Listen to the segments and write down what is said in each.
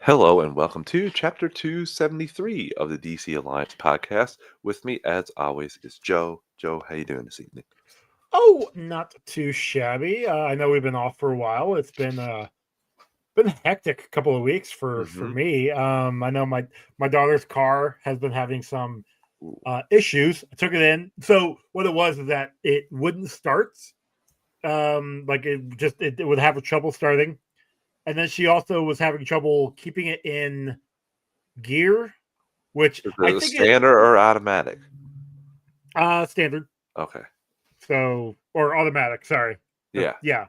Hello and welcome to Chapter 273 of the DC Alliance podcast. With me, as always, is Joe. Joe, how you doing this evening? Oh, not too shabby. I know we've been off for a while. It's been a hectic couple of weeks for Mm-hmm. me. I know my daughter's car has been having some Ooh, issues. I took it in. So what it was is that it wouldn't start. Like it would have trouble starting, and then she also was having trouble keeping it in gear, which is I it a think it standard or automatic? standard. Okay. So or automatic. Sorry, but Yeah. yeah.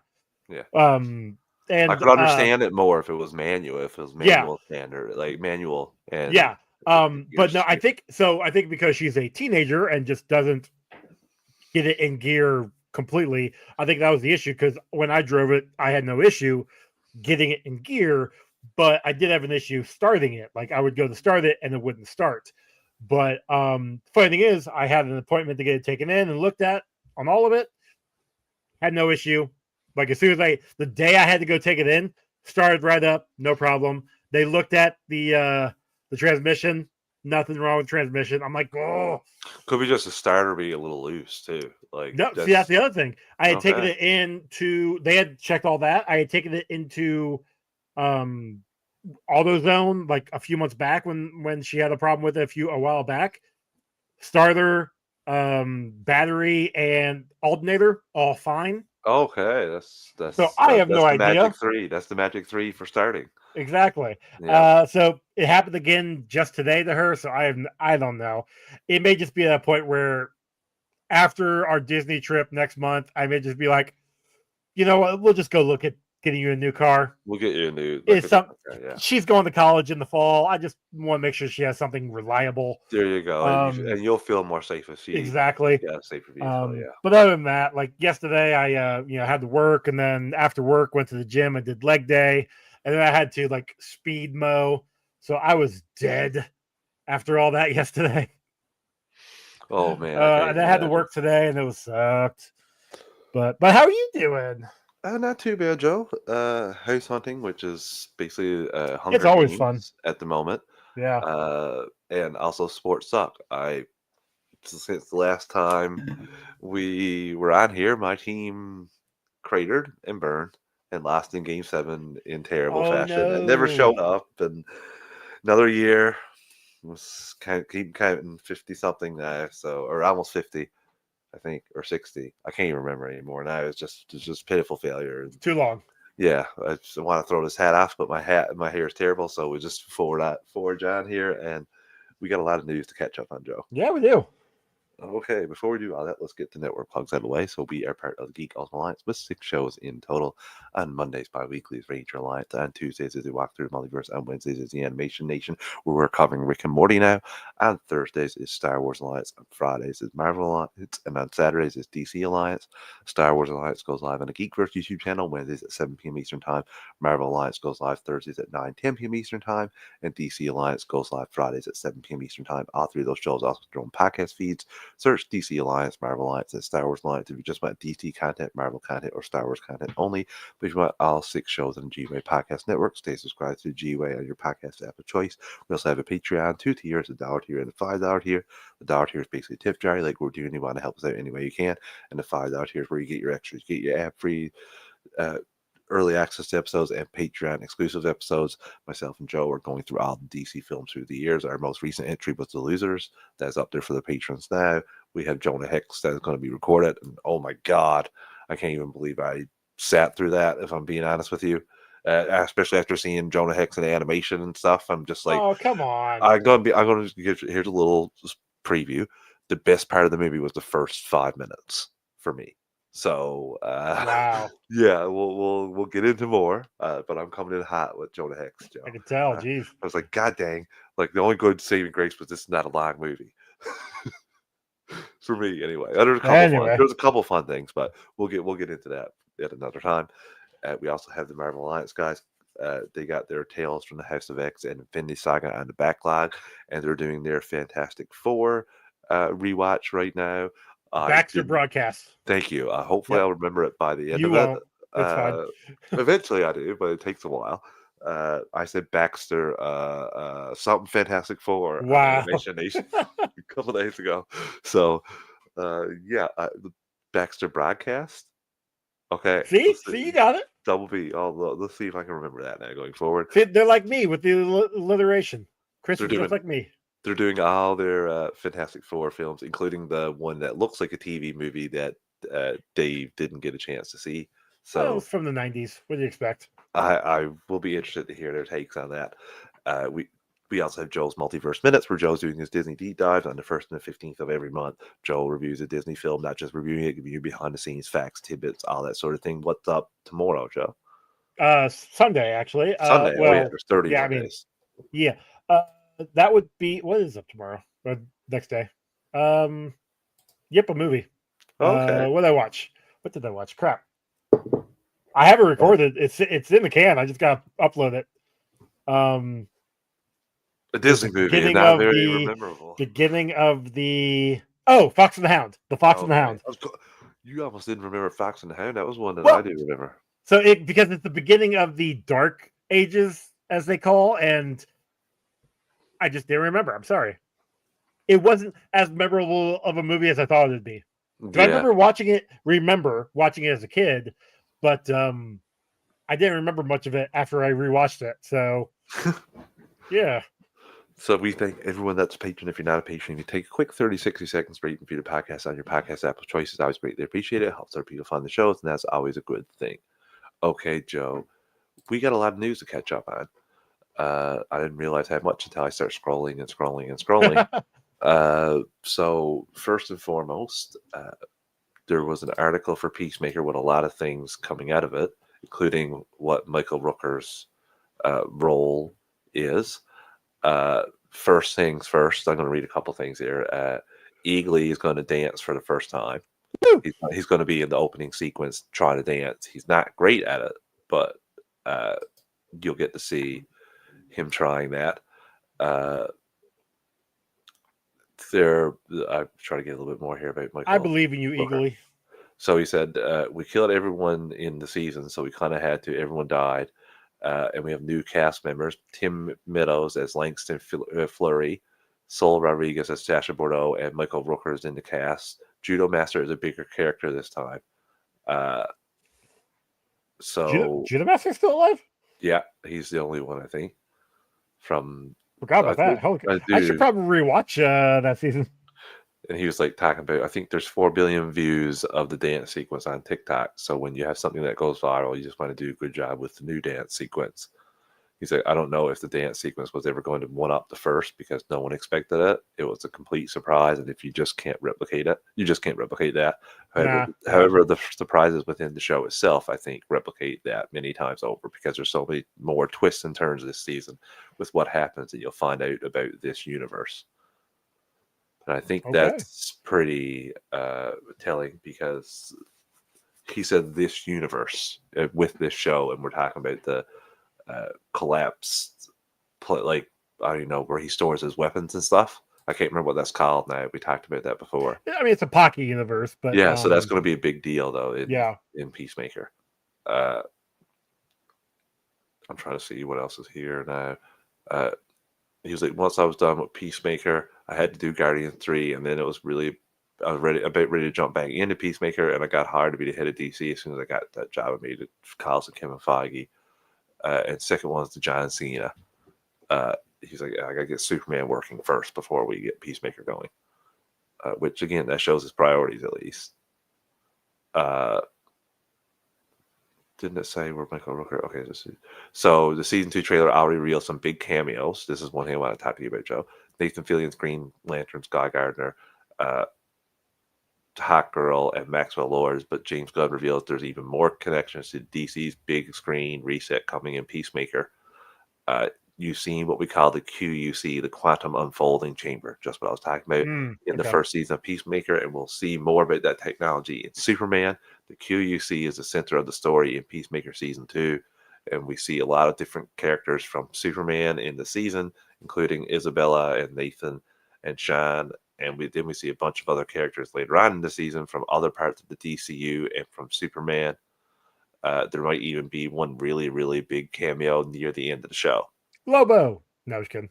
Yeah. Um, I and could understand it more if it was manual. If it was yeah. manual standard, like manual and Yeah. the But gears. no, I think so. I think because she's a teenager and just doesn't get it in gear completely, I think that was the issue. Because when I drove it, I had no issue getting it in gear, but I did have an issue starting it. Like I would go to start it and it wouldn't start. But funny thing is, I had an appointment to get it taken in and looked at on all of it. Had no issue. Like as soon as the day I had to go take it in, started right up, no problem. They looked at the transmission, nothing wrong with transmission. I'm like, oh Could be just a starter be a little loose too. Like no. See, that's that's the other thing. I had taken okay. it into. They had checked all that. I had taken it into um AutoZone like a few months back when she had a problem with it a while back. Starter, battery, and alternator all fine. Okay, So I have no that's the magic idea. three. That's the magic three for starting. Exactly. Yeah. So it happened again just today to her. So I don't know. It may just be at a point where after our Disney trip next month, I may just be like, you know what, we'll just go look at getting you a new car. We'll get you a new like It's a some okay, yeah. she's going to college in the fall. I just want to make sure she has something reliable. There you go, and Um, you'll feel more safe if she exactly. got a safer vehicle, yeah. But other than that, like yesterday, I had to work, and then after work went to the gym and did leg day, and then I had to like speed mow, so I was dead after all that yesterday. Oh, man, I can't And I even had to imagine. work today, and it was sucked. But how are you doing? Not too bad, Joe. House hunting, which is basically, It's Hunger always fun. Games at the moment, Yeah. and also sports suck. Since the last time we were on here, my team cratered and burned and lost in Game 7 in terrible Oh fashion and never no. showed up, and another year was keep counting 50 something now, so or almost 50, I think, or 60. I can't even remember anymore now. It's just pitiful failure. Too long. Yeah, I just want to throw this hat off, but my hair is terrible, so we just forward on here, and we got a lot of news to catch up on, Joe. Yeah, we do. Okay, before we do all that, let's get the network plugs out of the way. So we are part of the Geek Ultimate Alliance with 6 shows in total. On Mondays, bi-weekly is Ranger Alliance. On Tuesdays is the Walkthrough Multiverse. On Wednesdays is the Animation Nation, where we're covering Rick and Morty now. On Thursdays is Star Wars Alliance. On Fridays is Marvel Alliance. And on Saturdays is DC Alliance. Star Wars Alliance goes live on the Geekverse YouTube channel Wednesdays at 7 p.m. Eastern Time. Marvel Alliance goes live Thursdays at 9:10 p.m. Eastern Time. And DC Alliance goes live Fridays at 7 p.m. Eastern Time. All three of those shows also have their own podcast feeds. Search DC Alliance, Marvel Alliance, and Star Wars Alliance if you just want DC content, Marvel content, or Star Wars content only. But if you want all 6 shows on the G-Way Podcast Network, stay subscribed to G-Way on your podcast app of choice. We also have a Patreon, 2 tiers, a $1 tier and a $5 tier. The $1 tier is basically a tip jar, like we're doing. You want to help us out any way you can. And the $5 tier is where you get your extras. You get your ad-free uh, early access to episodes and Patreon exclusive episodes. Myself and Joe are going through all the DC films through the years. Our most recent entry was The Losers. That's up there for the patrons now. We have Jonah Hex that is going to be recorded. And oh my God, I can't even believe I sat through that, if I'm being honest with you. Especially after seeing Jonah Hex in animation and stuff. I'm just like, Oh, come on. I'm gonna give here's a little preview. The best part of the movie was the first 5 minutes for me. So Wow. yeah, we'll get into more. But I'm coming in hot with Jonah Hex, Joe. I can tell. I Jeez. was like, God dang! Like the only good saving grace was this is not a long movie. For me, anyway. Anyway. There's a couple fun things, but we'll get into that at another time. We also have the Marvel Alliance guys. They got their Tales from the House of X and Infinity Saga on the backlog, and they're doing their Fantastic Four rewatch right now. I Baxter didn't. broadcast. Thank you. Hopefully, Yep. I'll remember it by the end You of it. won't. It's fine. Uh, Eventually, I do, but it takes a while. I said Baxter, something Fantastic Four on Wow. Animation Nation a couple days ago. So, yeah, the Baxter broadcast. Okay, See, let's see, see. you got it. Double B. Oh, let's see if I can remember that now going forward. See, they're like me with the alliteration. Chris They're is just doing like me. they're doing all their Fantastic Four films, including the one that looks like a TV movie that Dave didn't get a chance to see. Well, So it's from the '90s. What do you expect? I will be interested to hear their takes on that. We also have Joel's Multiverse Minutes, where Joe's doing his Disney deep dives on the 1st and the 15th of every month. Joel reviews a Disney film, not just reviewing it, giving you behind the scenes facts, tidbits, all that sort of thing. What's up tomorrow, Joe? Sunday actually. Sunday. Oh yeah, Well, there's 30 yeah. I more mean, days. yeah. That would be what is up tomorrow or next day. Um, yep, a movie. Okay. What did I watch? What did I watch? Crap. I have it Oh, recorded. It's in the can. I just gotta upload it. Um, a it was the Disney movie is not very memorable. beginning of the Fox and the Hound. The Fox and the Okay. Hound. You almost didn't remember Fox and the Hound. That was one that I Well, do remember. so because it's the beginning of the Dark Ages, as they call, and I just didn't remember. I'm sorry. It wasn't as memorable of a movie as I thought it'd be. Because I Yeah. remember watching it as a kid, but I didn't remember much of it after I rewatched it. So yeah. So we thank everyone that's a patron. If you're not a patron, you take a quick 30, 60 seconds to rate and view the podcast on your podcast app of choice. Is always greatly appreciated. It helps other people find the shows, and that's always a good thing. Okay, Joe, we got a lot of news to catch up on. I didn't realize I had much until I start scrolling and scrolling and scrolling. So first and foremost, there was an article for Peacemaker with a lot of things coming out of it, including what Michael Rooker's role is. First things first, I'm going to read a couple things here. Eagly is going to dance for the first time. He's going to be in the opening sequence trying to dance. He's not great at it, but you'll get to see him trying that. I try to get a little bit more here about Michael. I believe in you, Rooker. Eagly. So he said, we killed everyone in the season, so we kind of had to. Everyone died. And we have new cast members: Tim Meadows as Langston Fleury, Sol Rodriguez as Sasha Bordeaux, and Michael Rooker is in the cast. Judo Master is a bigger character this time. Judo Master's still alive? Yeah, he's the only one, I think. Forgot about that. I should probably rewatch that season. And he was like talking about, I think there's 4 billion views of the dance sequence on TikTok. So when you have something that goes viral, you just want to do a good job with the new dance sequence. He's like, I don't know if the dance sequence was ever going to one up the first because no one expected it. It was a complete surprise. And if you just can't replicate it, you just can't replicate that. However, the surprises within the show itself, I think, replicate that many times over because there's so many more twists and turns this season with what happens that you'll find out about this universe. And I think that's pretty telling because he said this universe with this show, and we're talking about the collapsed, like, I don't know, where he stores his weapons and stuff. I can't remember what that's called now. We talked about that before. I mean, it's a Pocky universe, but yeah, so that's going to be a big deal, though, in Peacemaker. I'm trying to see what else is here now. He was like, once I was done with Peacemaker, I had to do Guardian 3, and then it was really, I was about ready to jump back into Peacemaker, and I got hired to be the head of DC as soon as I got that job. I made it calls to Kevin Feige. And second one is to John Cena. He's like, I got to get Superman working first before we get Peacemaker going. Which, again, that shows his priorities, at least. Didn't it say where Michael Rooker? Okay, so the season 2 trailer already revealed some big cameos. This is one thing I want to talk to you about, Joe. Nathan Fillion's Green Lantern, Guy Gardner, Hawk Girl, and Maxwell Lords. But James Gunn reveals there's even more connections to DC's big screen reset coming in Peacemaker. You've seen what we call the QUC, the Quantum Unfolding Chamber, just what I was talking about in the first season of Peacemaker, and we'll see more about that technology in Superman. The QUC is the center of the story in Peacemaker Season 2, and we see a lot of different characters from Superman in the season, including Isabella and Nathan and Sean, and then we see a bunch of other characters later on in the season from other parts of the DCU and from Superman. There might even be one really, really big cameo near the end of the show. Lobo. No, I was kidding.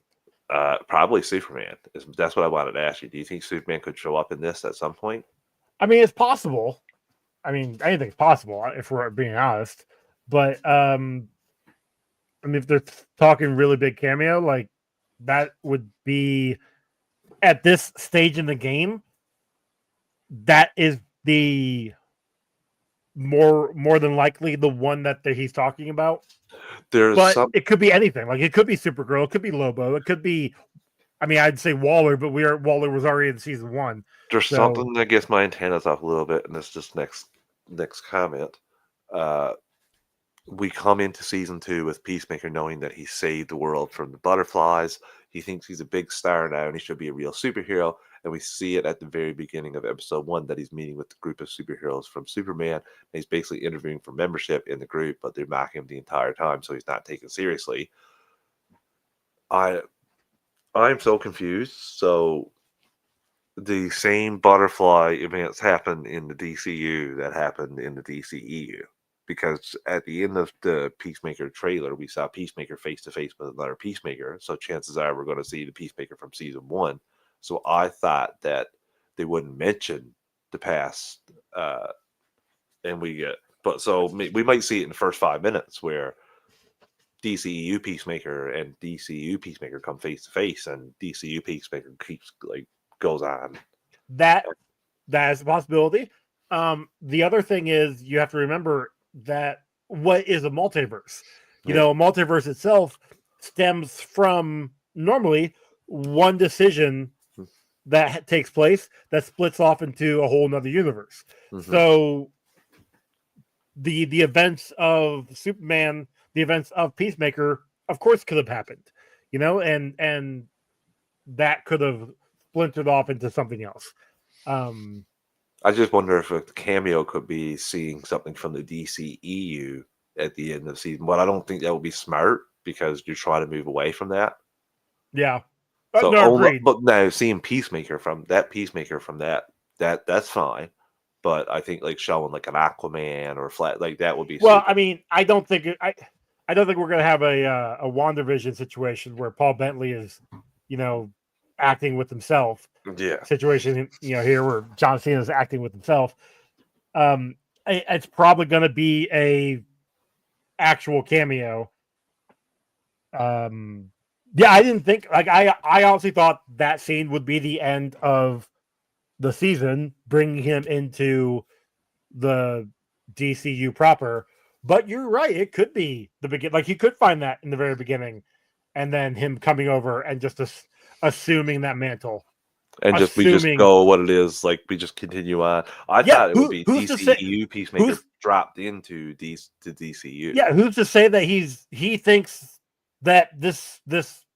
Probably Superman. That's what I wanted to ask you. Do you think Superman could show up in this at some point? I mean, it's possible. I mean, anything's possible if we're being honest. But I mean, if they're talking really big cameo, like that would be at this stage in the game. That is the more than likely the one that he's talking about. But it could be anything. Like it could be Supergirl, it could be Lobo, it could be. I mean, I'd say Waller, but Waller was already in season 1. There's something that gets my antennas off a little bit, and this is just next comment. We come into season 2 with Peacemaker knowing that he saved the world from the butterflies. He thinks he's a big star now, and he should be a real superhero. And we see it at the very beginning of episode 1 that he's meeting with the group of superheroes from Superman. And he's basically interviewing for membership in the group, but they're mocking him the entire time, so he's not taken seriously. I'm so confused. So the same butterfly events happen in the DCU that happened in the DCEU. Because at the end of the Peacemaker trailer, we saw Peacemaker face to face with another Peacemaker. So chances are we're going to see the Peacemaker from season 1. So I thought that they wouldn't mention the past, and we might see it in the first 5 minutes where DCEU Peacemaker and DCU Peacemaker come face to face, and DCU Peacemaker goes on. That is a possibility. The other thing is you have to remember that what is a multiverse? You know, a multiverse itself stems from normally one decision that takes place that splits off into a whole nother universe. Mm-hmm. So the events of Superman, the events of Peacemaker, of course, could have happened, you know, and that could have splintered off into something else. I just wonder if a cameo could be seeing something from the DCEU at the end of the season, but I don't think that would be smart because you're trying to move away from that. Yeah. So, but now seeing Peacemaker from that, that's fine. But I think like showing like an Aquaman or Flat like that would be. Well, super. I mean, I don't think we're gonna have a WandaVision situation where Paul Bentley is, you know, acting with himself. Yeah. Situation, you know, here where John Cena is acting with himself. It's probably gonna be a actual cameo. Yeah, I didn't think I honestly thought that scene would be the end of the season, bringing him into the DCU proper. But you're right; it could be the beginning. Like he could find that in the very beginning, and then him coming over and just assuming that mantle, and we just go what it is. Like we just continue on. I thought it would be DCU Peacemaker dropped into the DCU. Yeah, who's to say that he thinks that this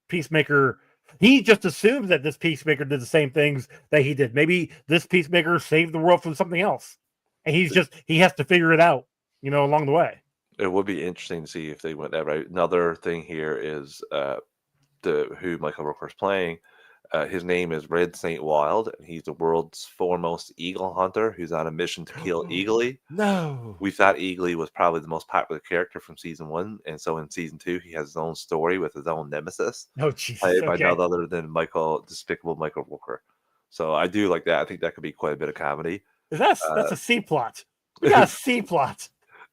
Peacemaker, he just assumes that this Peacemaker did the same things that he did. Maybe this Peacemaker saved the world from something else, and he has to figure it out, you know, along the way. It would be interesting to see if they went that right. Another thing here is who Michael Rooker's playing. His name is Red St. Wild, and he's the world's foremost eagle hunter who's on a mission to kill Eagly. No. We thought Eagly was probably the most popular character from season 1, and so in season 2, he has his own story with his own nemesis. Oh, Jesus. Played by none other than Despicable Michael Rooker. So I do like that. I think that could be quite a bit of comedy. That's a C plot. We got a C plot.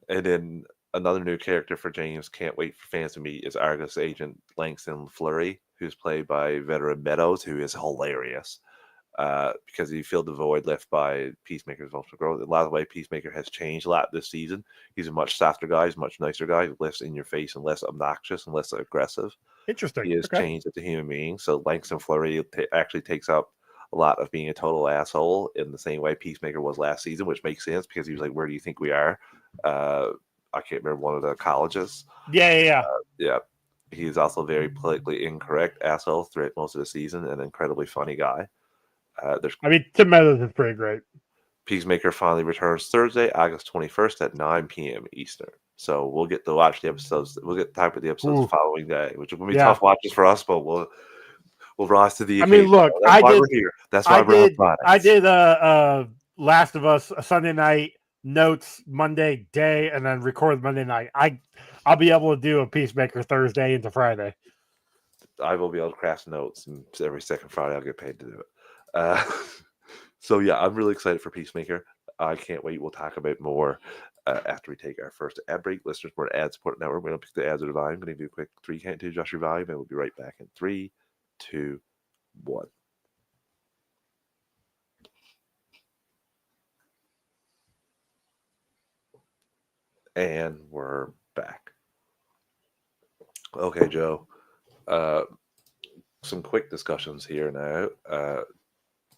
And then another new character for James, can't wait for fans to meet, is Argus agent Langston Fleury, who's played by veteran Meadows, who is hilarious because he filled the void left by Peacemaker's emotional growth. A lot of the way Peacemaker has changed a lot this season. He's a much softer guy. He's a much nicer guy. He's less in your face and less obnoxious and less aggressive. Interesting. He has changed as a human being. So Langston Fleury actually takes up a lot of being a total asshole in the same way Peacemaker was last season, which makes sense because he was like, "Where do you think we are?" I can't remember one of the colleges. Yeah. He is also a very politically incorrect asshole throughout most of the season, and an incredibly funny guy. Tim Meadows is pretty great. Peacemaker finally returns Thursday, August 21st at 9 p.m. Eastern. So we'll get to watch the episodes. We'll get time for the episodes the following day, which will be tough watches for us, but we'll rise to the occasion. Look, that's why we're here. That's why we're on Fridays. I did Last of Us a Sunday night, notes Monday day and then record Monday night. I'll be able to do a Peacemaker Thursday into Friday. I will be able to craft notes, and every second Friday I'll get paid to do it. So yeah, I'm really excited for Peacemaker. I can't wait. We'll talk about more after we take our first ad break. Listeners, we're ad support network. We don't pick the ads or the volume. I'm going to do a quick 3 count to adjust your volume, and we'll be right back in 3, 2, 1. And we're back. Okay, Joe. Some quick discussions here now.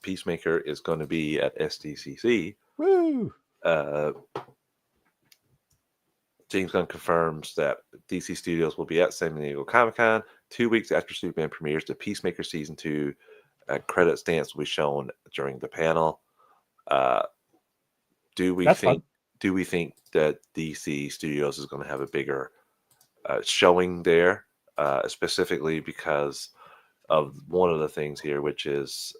Peacemaker is going to be at SDCC. Woo! James Gunn confirms that DC Studios will be at San Diego Comic-Con 2 weeks after Superman premieres. The Peacemaker Season 2 credit stamps will be shown during the panel. Do we think that DC Studios is going to have a bigger showing there, specifically because of one of the things here, which is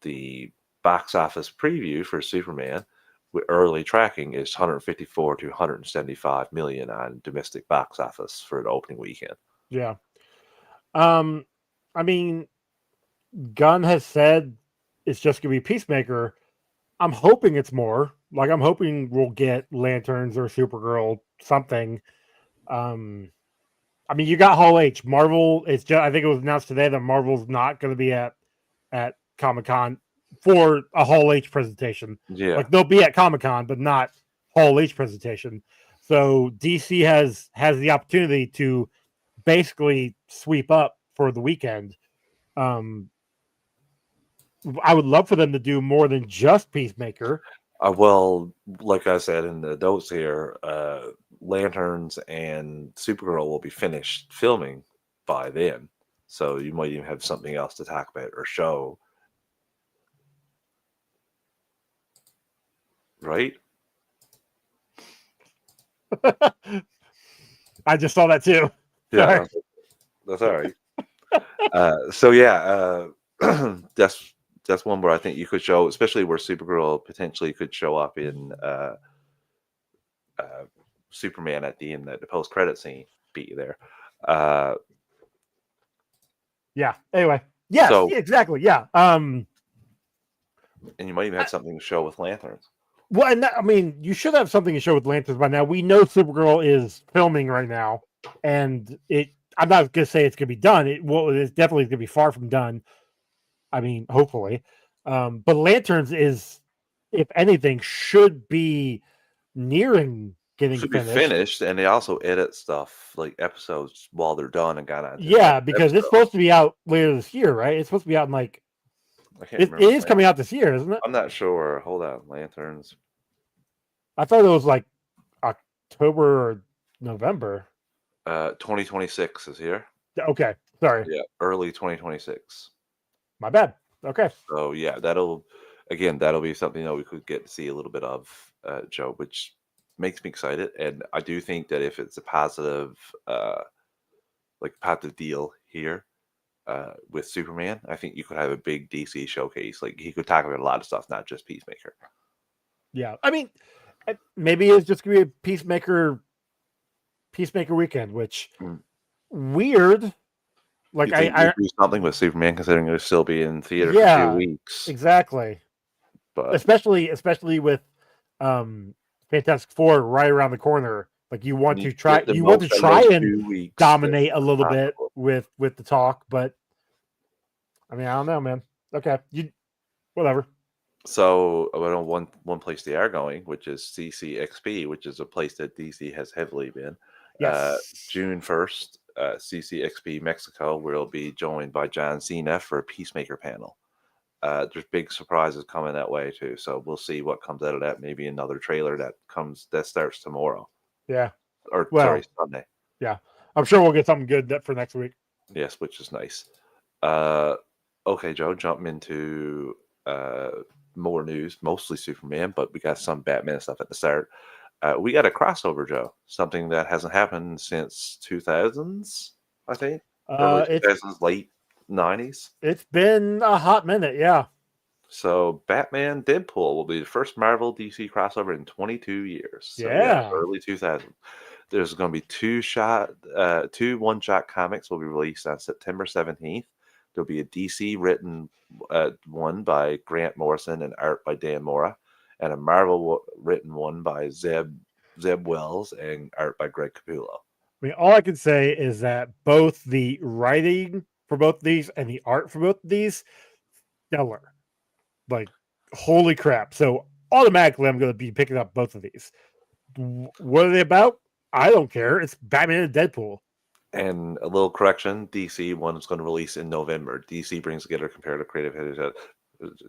the box office preview for Superman with early tracking is 154 to 175 million on domestic box office for the opening weekend. Yeah. I mean, Gunn has said it's just gonna be Peacemaker. I'm hoping it's more. Like, I'm hoping we'll get Lanterns or Supergirl, something. I mean, you got Hall H. Marvel. It's just, I think it was announced today that Marvel's not going to be at Comic-Con for a Hall H presentation. Yeah, like they'll be at Comic-Con, but not Hall H presentation. So DC has the opportunity to basically sweep up for the weekend. I would love for them to do more than just Peacemaker. Well, like I said in the notes here, Lanterns and Supergirl will be finished filming by then. So you might even have something else to talk about or show. Right? I just saw that too. Yeah, that's all right. So yeah, that's one where I think you could show, especially where Supergirl potentially could show up in Superman at the end, the post credit scene, be there. Yeah. Anyway, yes, So- yeah, exactly. Yeah. And you might even have something to show with Lanterns. Well, and I mean, you should have something to show with Lanterns by now. We know Supergirl is filming right now, and I'm not going to say it's going to be done. It's definitely going to be far from done. I mean, hopefully. But Lanterns is, if anything, should be nearing getting Should finished. be finished, and they also edit stuff like episodes while they're done and got on. Yeah, because it's supposed to be out later this year, right? It's supposed to be out in like. It is coming out this year, isn't it? I'm not sure. Hold on, Lanterns. I thought it was like October or November. 2026 is here. Okay, sorry. Yeah, early 2026. My bad. Okay. So yeah, that'll be something that we could get to see a little bit of, Joe, which makes me excited. And I do think that if it's a positive deal here with Superman, I think you could have a big DC showcase. Like he could talk about a lot of stuff, not just Peacemaker. Yeah, I mean, maybe it's just gonna be a Peacemaker weekend, which weird. Like I do something with Superman, considering it'll still be in theater for 2 weeks. Exactly. But especially with Fantastic Four right around the corner. Like you want to try and dominate a little bit with the talk, but I mean, I don't know, man. Okay, whatever. So I know one place they are going, which is CCXP, which is a place that DC has heavily been. Yes. June 1st, CCXP Mexico will be joined by John Cena for a Peacemaker panel. There's big surprises coming that way too, so we'll see what comes out of that. Maybe another trailer that starts tomorrow. Yeah. Sunday. Yeah, I'm sure we'll get something good for next week. Yes, which is nice. Okay, Joe, jumping into more news, mostly Superman, but we got some Batman stuff at the start. We got a crossover, Joe, something that hasn't happened since 2000s, I think. Early 2000s, late 90s. It's been a hot minute, yeah. So Batman Deadpool will be the first Marvel DC crossover in 22 years. So yeah, Yeah. early 2000. There's going to be two one-shot comics will be released on September 17th. There'll be a DC written one by Grant Morrison and art by Dan Mora, and a Marvel written one by Zeb Wells and art by Greg Capullo. I mean, all I can say is that both the writing for both of these and the art for both of these, stellar. Like, holy crap. So automatically I'm going to be picking up both of these. What are they about? I don't care. It's Batman and Deadpool. And a little correction: DC one is going to release in November. DC brings together comparative creative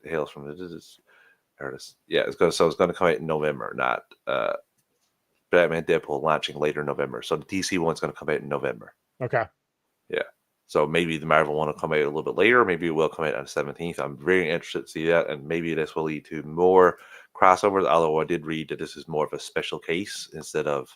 hails from artists. Yeah, it's going to come out in November, not Batman Deadpool launching later in November. So the DC one's going to come out in November. Okay. Yeah. So maybe the Marvel one will come out a little bit later. Maybe it will come out on the 17th. I'm very interested to see that, and maybe this will lead to more crossovers. Although I did read that this is more of a special case instead of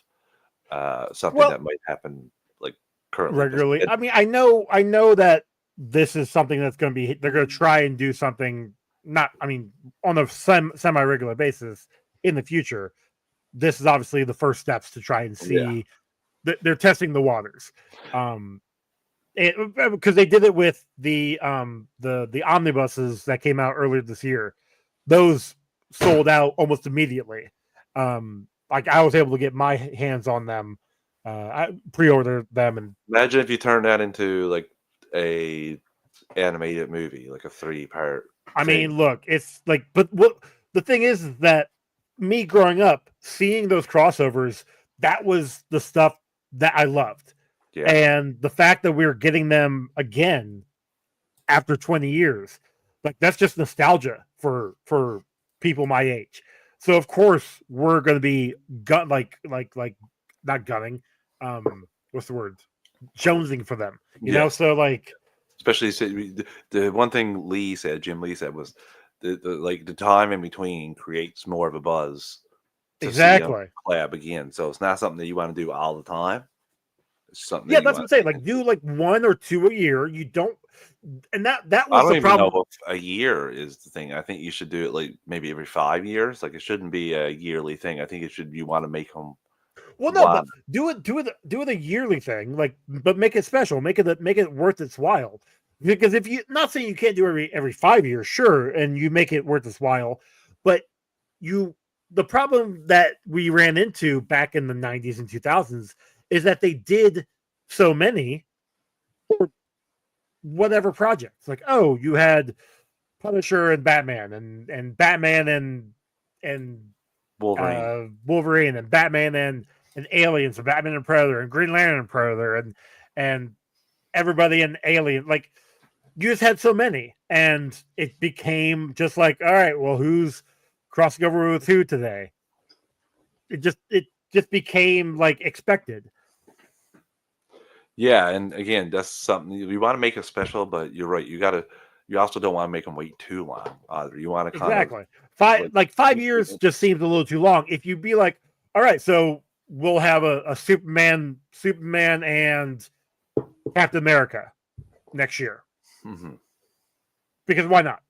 something that might happen like currently. Regularly. I mean, I know that this is something that's going to be. They're going to try and do something. Not, I mean, on a semi-regular basis in the future. This is obviously the first steps to try and see. Yeah. They're testing the waters. Because they did it with the omnibuses that came out earlier this year. Those sold out almost immediately. Like, I was able to get my hands on them. I pre-ordered them, and imagine if you turn that into like a animated movie, like a 3-part. I mean, look, it's like, but what the thing is that me growing up, seeing those crossovers, that was the stuff that I loved. Yeah. And the fact that we're getting them again after 20 years, like, that's just nostalgia for people my age. So of course we're going to be not gunning. What's the word? Jonesing for them. You know, so like, especially the one thing Jim Lee said was the time in between creates more of a buzz to exactly collab again. So it's not something that you want to do all the time. It's something that's what I'm saying. Like, do like 1 or 2 a year. You don't, and that was I don't the even problem. know if a year is the thing. I think you should do it like maybe every 5 years. Like, it shouldn't be a yearly thing. I think it should. You want to make them. Well, no, but do it a yearly thing. Like, but make it special. Make it worth its while. Because if you, not saying you can't do every 5 years, sure, and you make it worth its while, but the problem that we ran into back in the 90s and 2000s is that they did so many for whatever projects. Like, oh, you had Punisher and Batman, and Batman and Wolverine, and Batman and Aliens, and Batman and Predator, and Green Lantern and Predator, and everybody in Alien. Like, you just had so many, and it became just like, all right, well, who's crossing over with who today? It just became like expected. Yeah, and again, that's something we want to make it special, but you're right. You also don't want to make them wait too long either. You want to exactly 5 years just seems a little too long. If you be like, all right, so we'll have a Superman and Captain America next year. Mm-hmm. Because why not?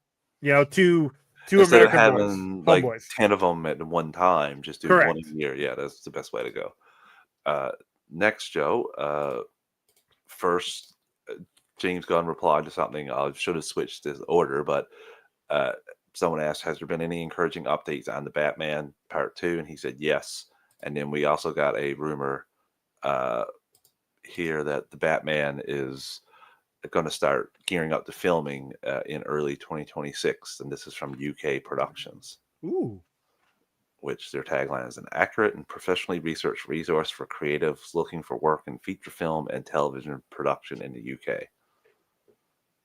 You know, two instead American of having boys, like 10 of them at one time, just do one a year. Yeah, that's the best way to go. Next, Joe. First, James Gunn replied to something. I should have switched this order, but someone asked, "Has there been any encouraging updates on the Batman Part 2?" And he said yes. And then we also got a rumor here that the Batman is going to start gearing up to filming in early 2026, and this is from UK Productions. Ooh. Which their tagline is an accurate and professionally researched resource for creatives looking for work in feature film and television production in the UK.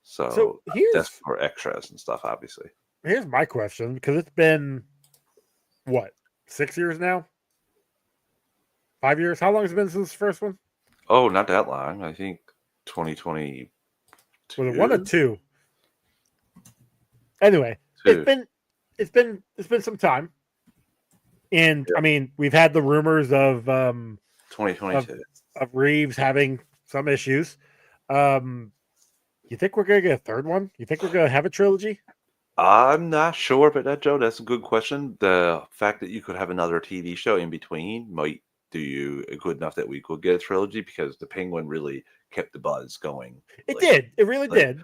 So that's for extras and stuff, obviously. Here's my question, because it's been, what, 6 years now? 5 years? How long has it been since the first one? Oh, not that long. I think 2020. Was it 1 or 2? Anyway, 2. It's been some time. And I mean, we've had the rumors of 2022 of Reeves having some issues. You think we're gonna get a third one? You think we're gonna have a trilogy? I'm not sure about that, Joe. That's a good question. The fact that you could have another TV show in between might do you good enough that we could get a trilogy because the Penguin really kept the buzz going. It Like, did. It really like, did.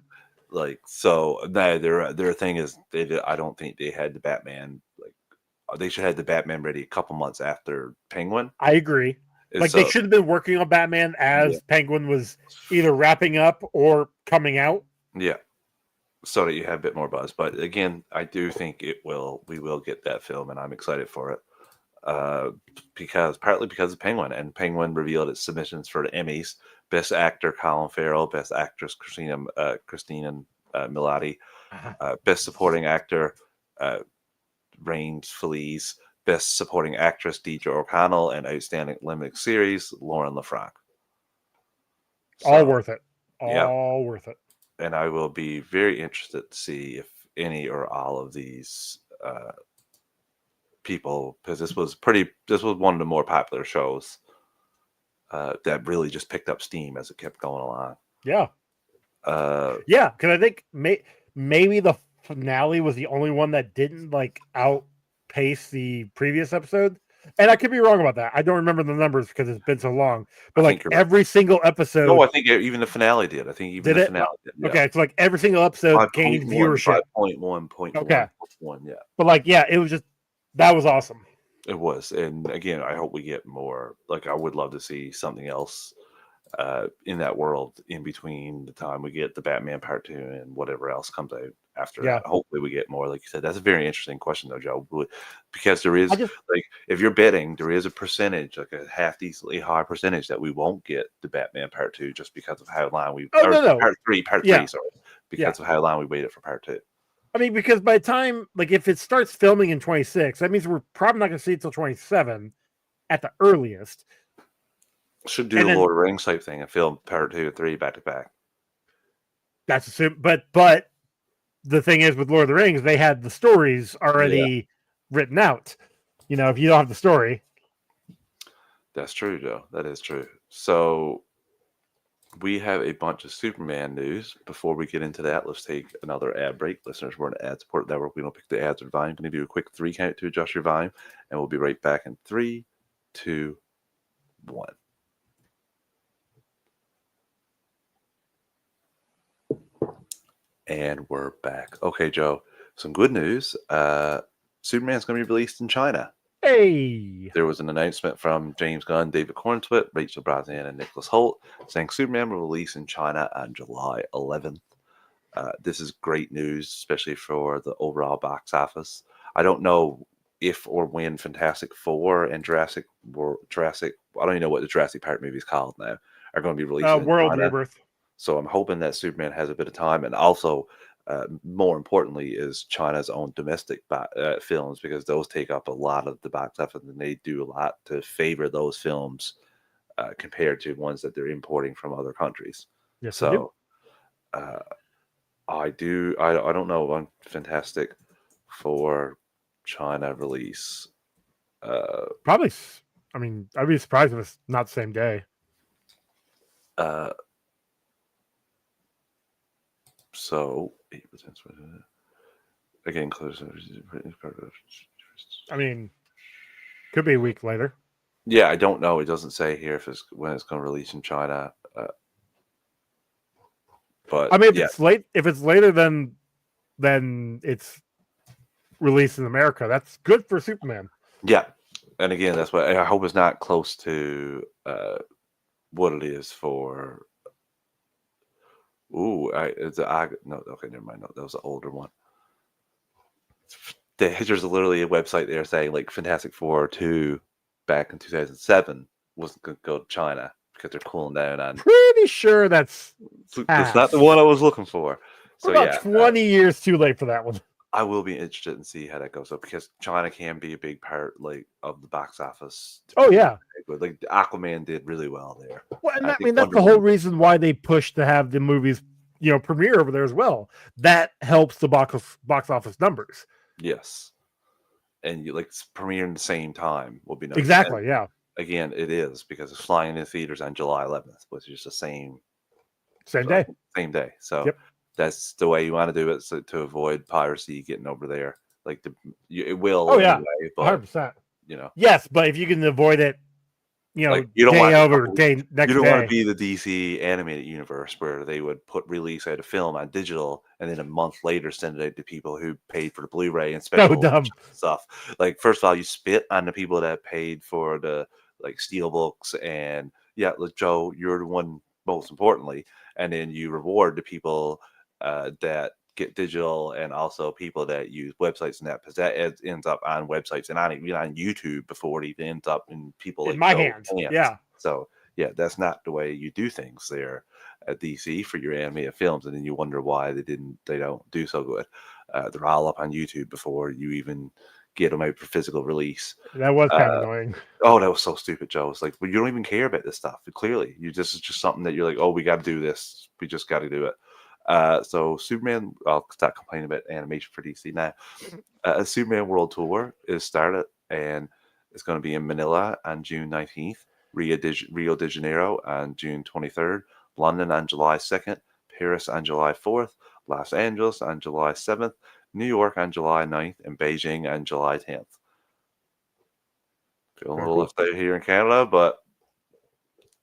so. No, their thing is I don't think they had the Batman. Like, they should have the Batman ready a couple months after Penguin. I agree. And Like they so should have been working on Batman yeah, as Penguin was either wrapping up or coming out. yeah. So that you have a bit more buzz. But again, I do think we will get that film, and I'm excited for it. Uh, because partly because of Penguin, and Penguin revealed its submissions for the Emmys: Best Actor Colin Farrell, Best Actress Christina Milioti, Best Supporting Actor uh, Rains Feliz, Best Supporting Actress Deidre O'Connell, and Outstanding Limited Series Lauren LaFranc. All So worth it. yeah, All worth it. and I will be very interested to see if any or all of these people, because this was one of the more popular shows that really just picked up steam as it kept going along. Yeah. Uh, Yeah, because I think maybe the finale was the only one that didn't like outpace the previous episode. And I could be wrong about that. I don't remember the numbers because it's been so long. I But think like you're right. every single No, episode I think even the finale did. I think even did the it. finale did. Yeah. Okay, so like every single episode gained 5.1, viewership. 5.1, Okay. 1. Yeah, But like, yeah, it was just that was awesome. it was. And again, I hope we get more. Like, I would love to see something else in that world in between the time we get the Batman Part 2 and whatever else comes out after Yeah. that. Hopefully we get more. Like you said, that's a very interesting question though, Joe, because there is, I just like, if you're betting, there is a percentage, like a half decently high percentage, that we won't get the Batman Part 2 just because of how long we, Oh, or no. Part 3, Yeah. sorry, Yeah. because of how long we waited for Part 2. I mean, because by the time, like, if it starts filming in 26, that means we're probably not going to see it till 27 at the earliest. Should do And the then Lord of the Rings type thing and film Part 2 and 3 back to back. that's assumed, but the thing is with Lord of the Rings, they had the stories already written out. You know, if you don't have the story, That's true, Joe. That is true. So we have a bunch of Superman news. Before we get into that, let's take another ad break. Listeners, we're an ad support network. We don't pick the ads or volume. I'm going to do a quick 3 count to adjust your volume, and we'll be right back in 3, 2, 1. And we're back. Okay, Joe, some good news. Superman's going to be released in China. hey, There was an announcement from James Gunn, David Cornswit, Rachel Brosnahan, and Nicholas Hoult saying Superman will release in China on July 11th. This is great news, especially for the overall box office. I don't know if or when Fantastic Four and Jurassic, I don't even know what the Jurassic Park movie is called now, are going to be releasing in World China. Rebirth. So I'm hoping that Superman has a bit of time, and also, more importantly, is China's own domestic films, because those take up a lot of the box office, and they do a lot to favor those films compared to ones that they're importing from other countries. Yes, they do. So I don't know on Fantastic Four China release. Probably. I mean, I'd be surprised if it's not the same day. So again, I mean, could be a week later. Yeah, I don't know. It doesn't say here if it's when it's going to release in China. But I mean, if it's later than it's released in America, that's good for Superman. Yeah, and again, that's what I hope it's not close to what it is for. Ooh, no, okay, never mind. No, that was an older one. There's literally a website there saying like Fantastic Four 2 back in 2007 wasn't going to go to China because they're cooling down on. Pretty sure that's not the one I was looking for. So We're about 20 years too late for that one. I will be interested in see how that goes up, because China can be a big part like of the box office. Oh yeah, like Aquaman did really well there. Well, and I mean that's the whole reason why they push to have the movies, premiere over there as well. That helps the box office numbers. Yes, and you like premiering the same time will be nice. Exactly. And yeah. Again, it is because it's flying in theaters on July 11th, which is the same day. Same day. So yep. that's the way you want to do it, so to avoid piracy getting over there. Like it Oh will yeah, anyway, but 100%. you know, Yes, but if you can avoid it, like you don't day want of or day you next don't want to day. be the DC animated universe where they would release out a film on digital and then a month later send it out to people who paid for the Blu-ray and So special dumb. stuff. Like first of all, you spit on the people that paid for the like steel books and yeah, like Joe, you're the one most importantly, and then you reward the people that get digital and also people that use websites and that because that ends up on websites and even on YouTube before it even ends up in people In like my Joe's hands. hands. Yeah. So yeah, that's not the way you do things there at DC for your animated films, and then you wonder why they don't do so good. They're all up on YouTube before you even get them out for physical release. That was kind of Uh, annoying. oh, that was so stupid, Joe. It's like, well, you don't even care about this stuff. Clearly, you just it's just something that you're like, oh, we got to do this. We just got to do it. So Superman, I'll start complaining about animation for DC now. A Superman World Tour is started and it's going to be in Manila on June 19th, Rio de Janeiro on June 23rd, London on July 2nd, Paris on July 4th, Los Angeles on July 7th, New York on July 9th, and Beijing on July 10th. Feeling a Very little cool. left out here in Canada, but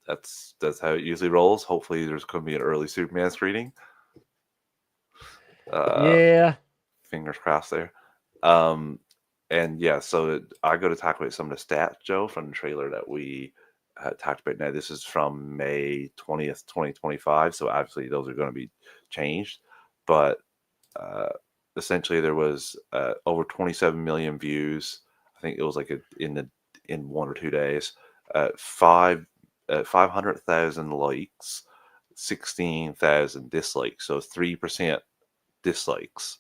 that's how it usually rolls. Hopefully, there's going to be an early Superman screening. Uh, Yeah. Fingers crossed there. Um, and yeah, so I go to talk about some of the stats, Joe, from the trailer that we talked about. Now, this is from May 20th, 2025, so obviously those are going to be changed. But uh, essentially, there was over 27 million views. I think it was like in 1 or 2 days. 500,000 likes, 16,000 dislikes. So 3% dislikes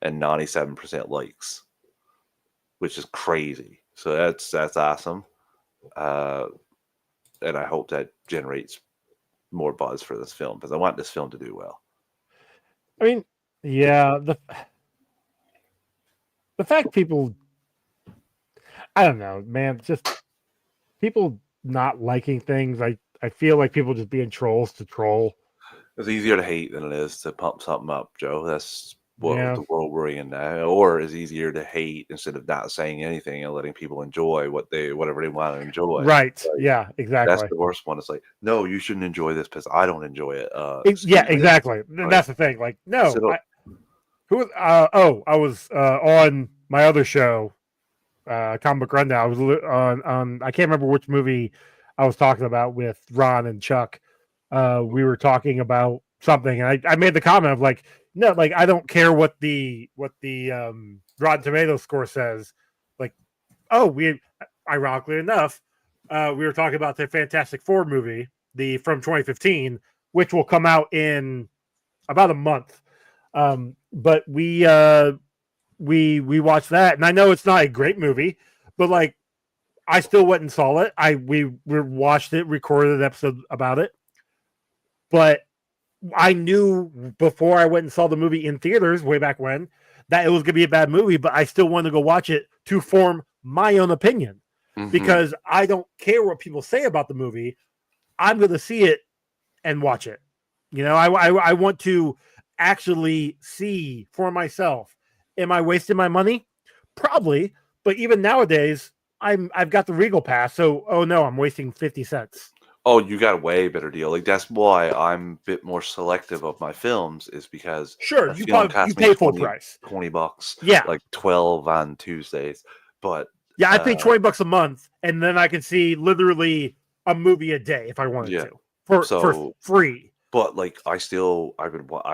and 97% likes, which is crazy. So that's awesome, uh, and I hope that generates more buzz for this film because I want this film to do well. I mean, yeah, the fact people, I don't know, man, just people not liking things. I feel like people just being trolls to troll. It's easier to hate than it is to pump something up, Joe. That's what Yeah. the world we're in now. Or it's easier to hate instead of not saying anything and letting people enjoy whatever they want to enjoy. Right. Like Yeah. that's Exactly. the worst one. It's like, no, you shouldn't enjoy this because I don't enjoy it. Yeah. Excuse me. Exactly. And Like that's the thing. Like, no, sit up. who was? I was on my other show, Comic Book Rundown. I was on. I can't remember which movie I was talking about with Ron and Chuck. We were talking about something, and I made the comment of like, no, like I don't care what the Rotten Tomatoes score says. Like, oh, we ironically enough, we were talking about the Fantastic Four movie, the from 2015, which will come out in about a month. But we watched that, and I know it's not a great movie, but like I still went and saw it. We watched it, recorded an episode about it, but I knew before I went and saw the movie in theaters way back when that it was going to be a bad movie, but I still wanted to go watch it to form my own opinion Mm-hmm. because I don't care what people say about the movie. I'm going to see it and watch it. I want to actually see for myself. Am I wasting my money? Probably, but even nowadays, I've got the Regal Pass, so oh no, I'm wasting 50 cents. Oh, you got a way better deal. Like that's why I'm a bit more selective of my films is because Sure, a film you cost me pay full 20, price. $20, Yeah, like 12 on Tuesdays. But yeah, I pay uh $20 a month, and then I can see literally a movie a day if I wanted yeah. to for So free. but like I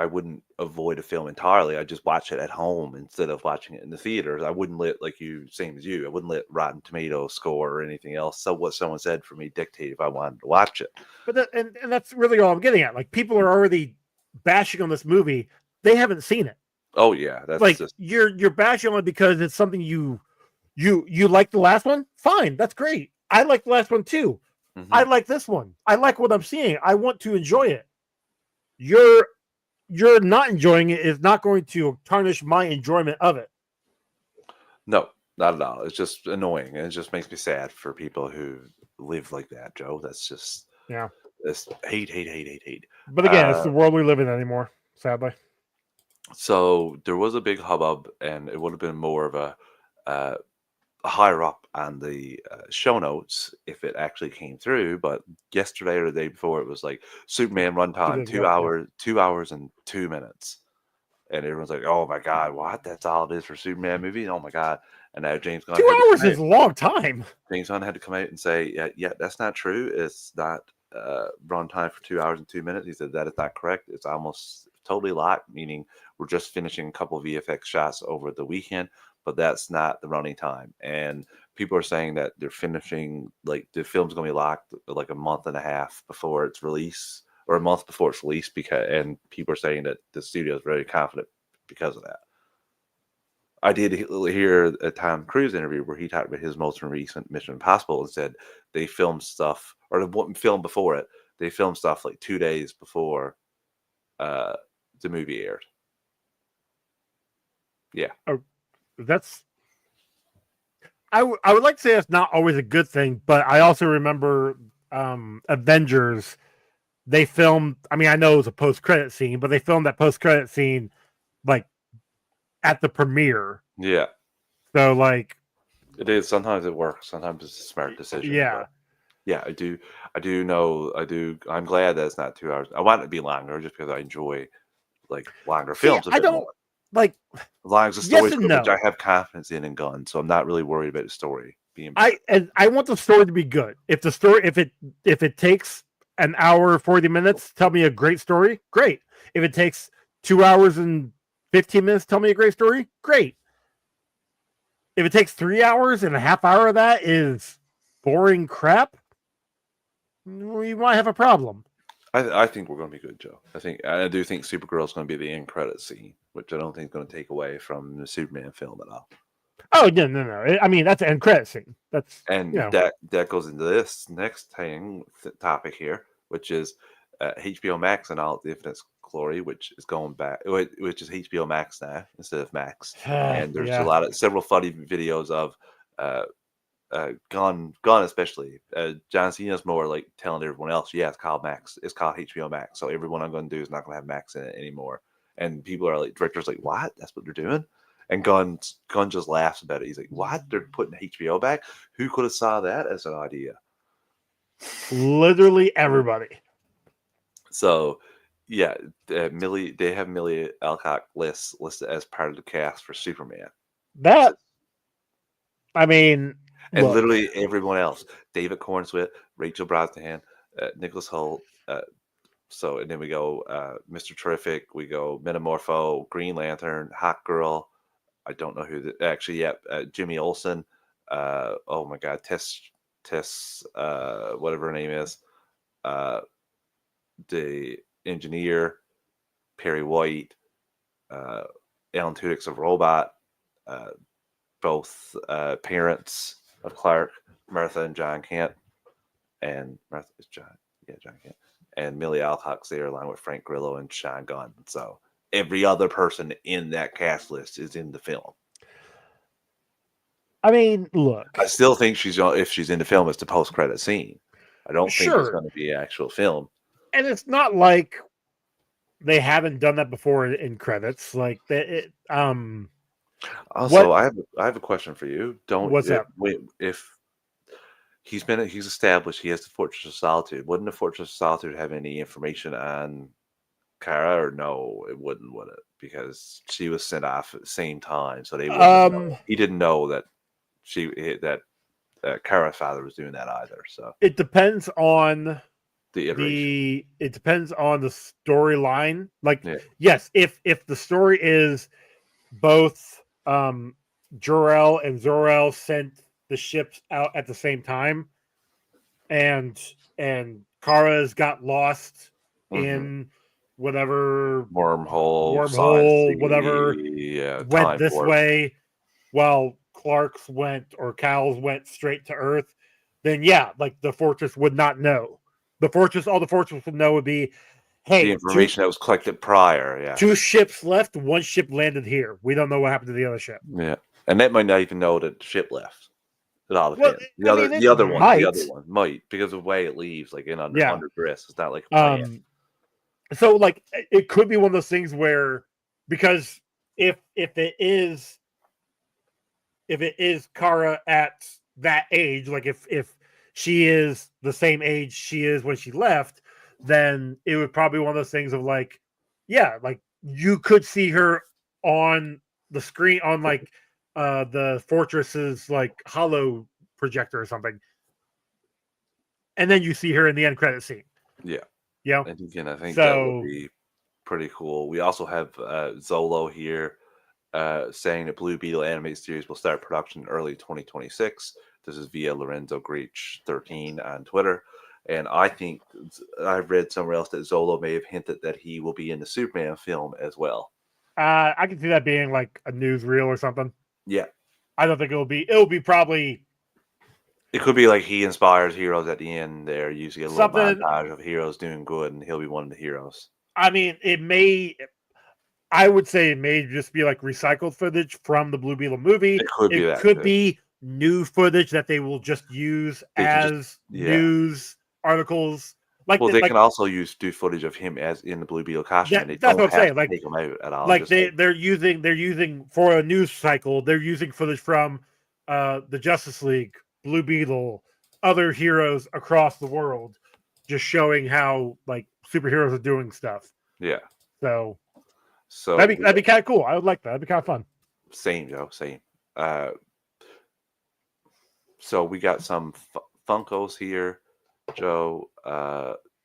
wouldn't avoid a film entirely. I just watch it at home instead of watching it in the theaters. I wouldn't let like you same as you. I wouldn't let Rotten Tomatoes score or anything else. So what someone said for me dictate if I wanted to watch it. But and that's really all I'm getting at. Like people are already bashing on this movie; they haven't seen it. Oh yeah, that's Like just you're bashing on it because it's something you like the last one. Fine, that's great. I like the last one too. I mhm. like this one. I like what I'm seeing. I want to enjoy it. You're you're not enjoying it is not going to tarnish my enjoyment of it. No, not at all. It's just annoying, and it just makes me sad for people who live like that, Joe. That's just Yeah. this hate, hate, hate, hate, hate. But again, it's Uh, the world we live in anymore. sadly. So there was a big hubbub, and it would have been more of uh, higher up on the show notes if it actually came through. But yesterday or the day before, it was like Superman 2 runtime days ago, yeah. 2 hours and 2 minutes, and everyone's like, "Oh my god, what? That's all it is for Superman movie? Oh my god!" And now James Gunn 2 had to hours come is out. a long time. James Gunn had to come out and say, "Yeah, that's not true. It's not runtime for 2 hours and 2 minutes." He said that is not correct. It's almost totally locked, meaning we're just finishing a couple of VFX shots over the weekend, but that's not the running time. And people are saying that they're finishing, like the film's going to be locked like a month and a half before its release, or a month before it's released, because and people are saying that the studio is very confident because of that. I did hear a Tom Cruise interview where he talked about his most recent Mission Impossible and said they filmed stuff, or the film before it, they filmed stuff like 2 days before uh, the movie aired. Yeah. Oh, that's. I would like to say it's not always a good thing, but I also remember Avengers. They filmed. I mean, I know it was a post-credit scene, but they filmed that post-credit scene like at the premiere. Yeah. So like, It is. Sometimes it works. Sometimes it's a smart decision. yeah. But yeah, I do know. I'm glad that it's not 2 hours. I want it to be longer just because I enjoy like longer See, films a I bit don't more. like. As long as the Yes story's and good, which I no. have confidence in Gun, so I'm not really worried about the story being bad. I want the story to be good. If the story if it takes an hour 40 minutes, tell me a great story. Great. If it takes 2 hours and 15 minutes, tell me a great story. Great. If it takes 3 hours and a half hour of that is boring crap, we might have a problem. I think we're going to be good, Joe. I do think Supergirl's going to be the end credit scene, which I don't think is going to take away from the Superman film at all. Oh no! I mean that's an end credit scene. That's And that goes into this next topic here, which is HBO Max and all the Infinite Glory, which is going back, which is HBO Max now instead of Max. And there's yeah. several funny videos of Gun especially. John Cena's more like telling everyone else, yeah, it's called Max. It's called HBO Max. So everyone I'm going to do is not going to have Max in it anymore. And people are like, directors like, what? That's what they're doing. And Gun just laughs about it. He's like, what? They're putting HBO back? Who could have saw that as an idea? Literally everybody. So, yeah, they have Millie Alcock listed as part of the cast for Superman. That, I mean, and look, literally everyone else: David Cornswit, Rachel Brosnahan, Nicholas Hoult. So, and then we go Mr. Terrific. We go Metamorpho, Green Lantern, Hawk Girl. I don't know who actually. Yeah, Jimmy Olsen. Oh my God, Tess, whatever her name is. The engineer, Perry White, Alan Tudyk's a robot. Both parents of Clark, Martha and John Kent, and Martha is John Kent, and Millie Alcock's there along with Frank Grillo and Sean Gunn. So every other person in that cast list is in the film. I mean, look, I still think if she's in the film, it's the post-credit scene. I don't think it's going to be an actual film. And it's not like they haven't done that before in credits. Like that. Also, I have a question for you. What's up? If he's established he has the Fortress of Solitude, wouldn't the Fortress of Solitude have any information on Kara, or no, it wouldn't, would it? Because she was sent off at the same time, so they wouldn't know. He didn't know that Kara's father was doing that either. So it depends on the iteration. It depends on the storyline. Like, yes, if the story is both Jor-El and Zor-El sent the ships out at the same time, and Kara's got lost in whatever wormhole, whatever, went this way, while Clark's went, or Cal's went straight to Earth, then yeah, like the Fortress would not know. All the Fortress would know would be, hey, the information that was collected prior. Yeah, 2 ships left. 1 ship landed here. We don't know what happened to the other ship. Yeah, and that might not even know that the ship left. It all depends. Well, the other one might, because of the way it leaves, like under Gris. It's not like So like it could be one of those things where because if it is Kara at that age, like if she is the same age she is when she left, then it would probably be one of those things of like, yeah, like you could see her on the screen on like the fortress's like hollow projector or something, and then you see her in the end credit scene. Yeah. You know, And again, I think that would so be pretty cool. We also have Zolo here saying that Blue Beetle animated series will start production in early 2026. This is via Lorenzo Greach 13 on Twitter. And I think I've read somewhere else that Zolo may have hinted that he will be in the Superman film as well. I can see that being like a newsreel or something. Yeah. I don't think it'll be. It'll be probably It could be like he inspires heroes at the end there. You see a little something. montage of heroes doing good, and he'll be one of the heroes. I mean, it may. I would say it may just be like recycled footage from the Blue Beetle movie. It could be It that could too. be new footage that they will just use They can just, as yeah. news articles. Like, Well, they like can also do footage of him as in the Blue Beetle costume, and they that's what don't I'm have saying. to take him out at all. Like Just like, they're using for a news cycle. They're using footage from the Justice League, Blue Beetle, other heroes across the world, just showing how like superheroes are doing stuff. yeah. So So that'd be kind of cool. I would like that. That'd be kind of fun. same, Joe, same. Uh, so we got some Funkos here, Joe.